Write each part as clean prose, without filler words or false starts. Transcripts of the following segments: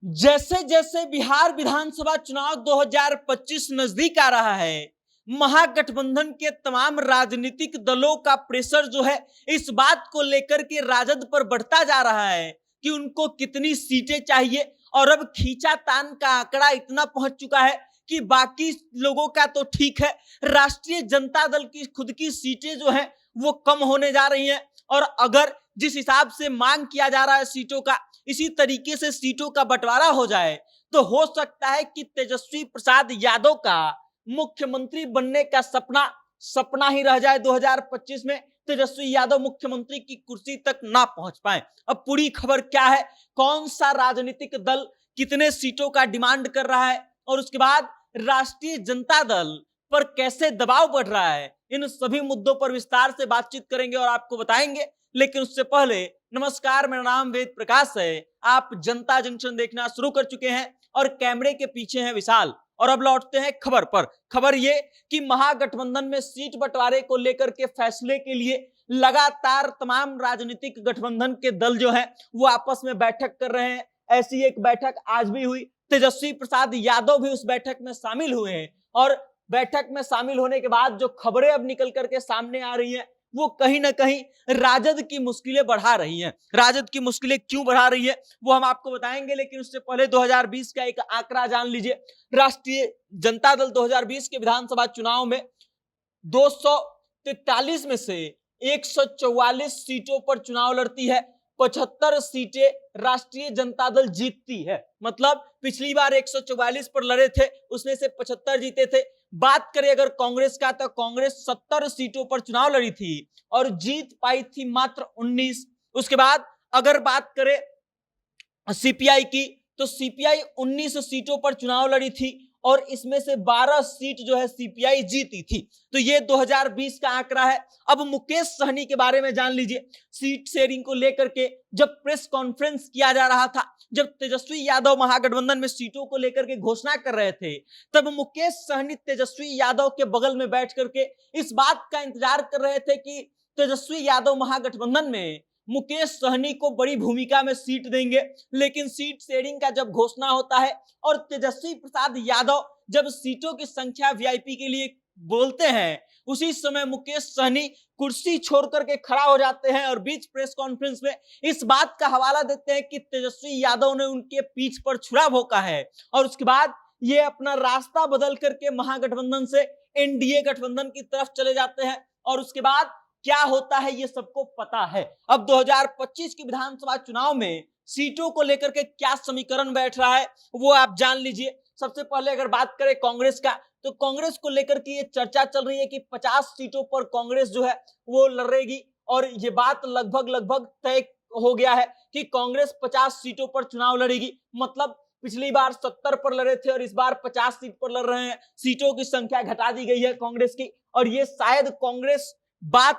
जैसे जैसे बिहार विधानसभा चुनाव 2025 नजदीक आ रहा है, महागठबंधन के तमाम राजनीतिक दलों का प्रेशर जो है इस बात को लेकर के राजद पर बढ़ता जा रहा है कि उनको कितनी सीटें चाहिए। और अब खींचातान का आंकड़ा इतना पहुंच चुका है कि बाकी लोगों का तो ठीक है, राष्ट्रीय जनता दल की खुद की सीटें जो है वो कम होने जा रही हैं। और अगर जिस हिसाब से मांग किया जा रहा है सीटों का, इसी तरीके से सीटों का बंटवारा हो जाए तो हो सकता है कि तेजस्वी प्रसाद यादव का मुख्यमंत्री बनने का सपना ही रह जाए। 2025 में तेजस्वी यादव मुख्यमंत्री की कुर्सी तक ना पहुंच पाए। अब पूरी खबर क्या है, कौन सा राजनीतिक दल कितने सीटों का डिमांड कर रहा है और उसके बाद राष्ट्रीय जनता दल पर कैसे दबाव बढ़ रहा है, इन सभी मुद्दों पर विस्तार से बातचीत करेंगे और आपको बताएंगे। लेकिन उससे पहले नमस्कार, मेरा नाम वेद प्रकाश है। आप जनता जंक्शन देखना शुरू कर चुके हैं और कैमरे के पीछे है विशाल। और अब लौटते हैं खबर पर। खबर ये कि महागठबंधन में सीट बंटवारे को लेकर के फैसले के लिए लगातार तमाम राजनीतिक गठबंधन के दल जो है वो आपस में बैठक कर रहे हैं। ऐसी एक बैठक आज भी हुई, तेजस्वी प्रसाद यादव भी उस बैठक में शामिल हुए हैं। और बैठक में शामिल होने के बाद जो खबरें अब निकल करके सामने आ रही हैं वो कहीं ना कहीं राजद की मुश्किलें बढ़ा रही हैं। राजद की मुश्किलें क्यों बढ़ा रही है वो हम आपको बताएंगे, लेकिन उससे पहले 2020 का एक आंकड़ा जान लीजिए। राष्ट्रीय जनता दल 2020 के विधानसभा चुनाव में 243 में से 144 सीटों पर चुनाव लड़ती है, 75 सीटें राष्ट्रीय जनता दल जीतती है। मतलब पिछली बार 144 पर लड़े थे, उसमें से 75 जीते थे। बात करें अगर कांग्रेस का तो कांग्रेस 70 सीटों पर चुनाव लड़ी थी और जीत पाई थी मात्र 19। उसके बाद अगर बात करें सीपीआई की तो सीपीआई 19 सीटों पर चुनाव लड़ी थी और इसमें से 12 सीट जो है सीपीआई जीती थी। तो ये 2020 का आंकड़ा है। अब मुकेश सहनी के बारे में जान लीजिए। सीट शेयरिंग को लेकर के जब प्रेस कॉन्फ्रेंस किया जा रहा था, जब तेजस्वी यादव महागठबंधन में सीटों को लेकर के घोषणा कर रहे थे, तब मुकेश सहनी तेजस्वी यादव के बगल में बैठ करके इस बात का इंतजार कर रहे थे कि तेजस्वी यादव महागठबंधन में मुकेश सहनी को बड़ी भूमिका में सीट देंगे। लेकिन सीट शेयरिंग का जब घोषणा होता है और तेजस्वी प्रसाद यादव जब सीटों की संख्या वीआईपी के लिए बोलते हैं, उसी समय मुकेश सहनी कुर्सी छोड़ करके खड़ा हो जाते हैं और बीच प्रेस कॉन्फ्रेंस में इस बात का हवाला देते हैं कि तेजस्वी यादव ने उनके पीठ पर छुरा भोंका है। और उसके बाद ये अपना रास्ता बदल करके महागठबंधन से एनडीए गठबंधन की तरफ चले जाते हैं। और उसके बाद क्या होता है ये सबको पता है। अब 2025 के विधानसभा चुनाव में सीटों को लेकर के क्या समीकरण बैठ रहा है वो आप जान लीजिए। सबसे पहले अगर बात करें कांग्रेस का तो कांग्रेस को लेकर के ये चर्चा चल रही है कि 50 सीटों पर कांग्रेस जो है वो लड़ेगी और ये बात लगभग तय हो गया है कि कांग्रेस 50 सीटों पर चुनाव लड़ेगी। मतलब पिछली बार 70 पर लड़े थे और इस बार 50 सीट पर लड़ रहे हैं। सीटों की संख्या घटा दी गई है कांग्रेस की और ये शायद कांग्रेस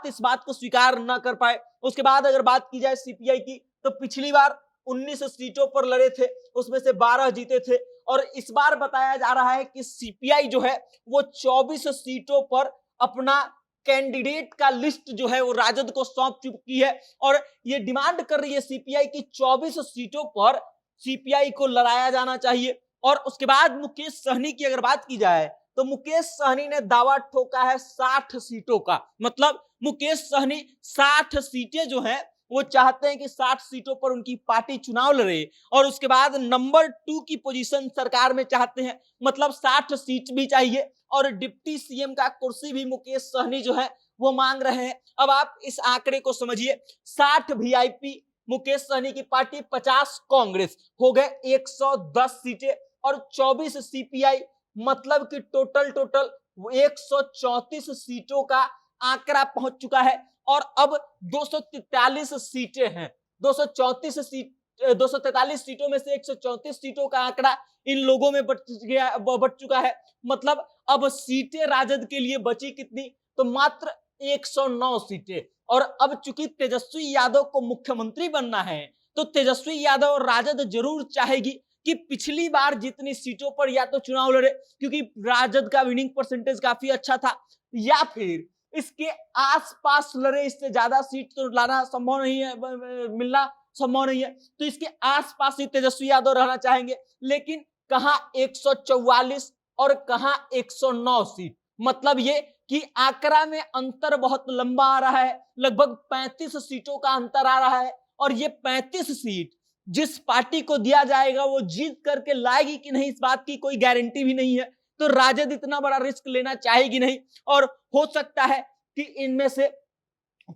इस बात को स्वीकार न कर पाए। उसके बाद अगर बात की जाए सीपीआई की तो पिछली बार 19 सीटों पर लड़े थे, उसमें से 12 जीते थे और इस बार बताया जा रहा है कि सीपीआई जो है वो 24 सीटों पर अपना कैंडिडेट का लिस्ट जो है वो राजद को सौंप चुकी है और ये डिमांड कर रही है सीपीआई की 24 सीटों पर सीपीआई को लड़ाया जाना चाहिए। और उसके बाद मुकेश सहनी की अगर बात की जाए तो मुकेश सहनी ने दावा ठोका है 60 सीटों का। मतलब मुकेश सहनी 60 सीटें जो हैं वो चाहते हैं कि 60 सीटों पर उनकी पार्टी चुनाव लड़े और उसके बाद नंबर 2 की पोजीशन सरकार में चाहते हैं। मतलब 60 सीट भी चाहिए और डिप्टी सीएम का कुर्सी भी मुकेश सहनी जो है वो मांग रहे हैं। अब आप इस आंकड़े को समझिए, 60 वीआईपी मुकेश सहनी की पार्टी, 50 कांग्रेस, हो गए 110 सीटें और 24 सीपीआई। मतलब कि टोटल 134 सीटों का आंकड़ा पहुंच चुका है और अब 243 सीटें हैं। 243 सीटों में से 134 सीटों का आंकड़ा इन लोगों में बढ़ चुका है। मतलब अब सीटें राजद के लिए बची कितनी, तो मात्र 109 सीटें। और अब चूंकि तेजस्वी यादव को मुख्यमंत्री बनना है तो तेजस्वी यादव और राजद जरूर चाहेगी कि पिछली बार जितनी सीटों पर या तो चुनाव लड़े, क्योंकि राजद का विनिंग परसेंटेज काफी अच्छा था, या फिर इसके आसपास लड़े। इससे ज्यादा सीट तो लाना संभव नहीं है, मिलना संभव नहीं है। तो इसके आसपास ही तेजस्वी यादव रहना चाहेंगे, लेकिन कहां 144 और कहां 109 सीट। मतलब ये कि आंकड़ा में अंतर बहुत लंबा आ रहा है, लगभग 35 सीटों का अंतर आ रहा है। और ये 35 सीट जिस पार्टी को दिया जाएगा वो जीत करके लाएगी कि नहीं, इस बात की कोई गारंटी भी नहीं है। तो राजद इतना बड़ा रिस्क लेना चाहेगी नहीं, और हो सकता है कि इनमें से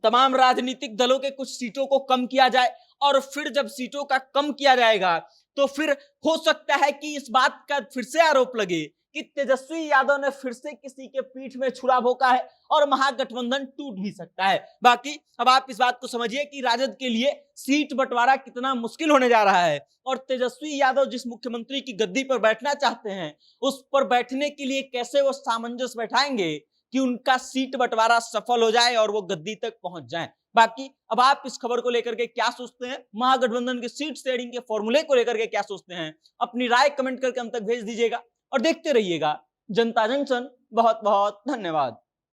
तमाम राजनीतिक दलों के कुछ सीटों को कम किया जाए, और फिर जब सीटों का कम किया जाएगा तो फिर हो सकता है कि इस बात का फिर से आरोप लगे कि तेजस्वी यादव ने फिर से किसी के पीठ में छुरा भोंका है और महागठबंधन टूट भी सकता है। बाकी अब आप इस बात को समझिए कि राजद के लिए सीट बंटवारा कितना मुश्किल होने जा रहा है, और तेजस्वी यादव जिस मुख्यमंत्री की गद्दी पर बैठना चाहते हैं उस पर बैठने के लिए कैसे वो सामंजस्य बैठाएंगे कि उनका सीट बंटवारा सफल हो जाए और वो गद्दी तक पहुंच जाए। बाकी अब आप इस खबर को लेकर के क्या सोचते हैं, महागठबंधन के सीट शेयरिंग के फॉर्मूले को लेकर के क्या सोचते हैं, अपनी राय कमेंट करके हम तक भेज दीजिएगा और देखते रहिएगा जनता जंक्शन। बहुत बहुत धन्यवाद।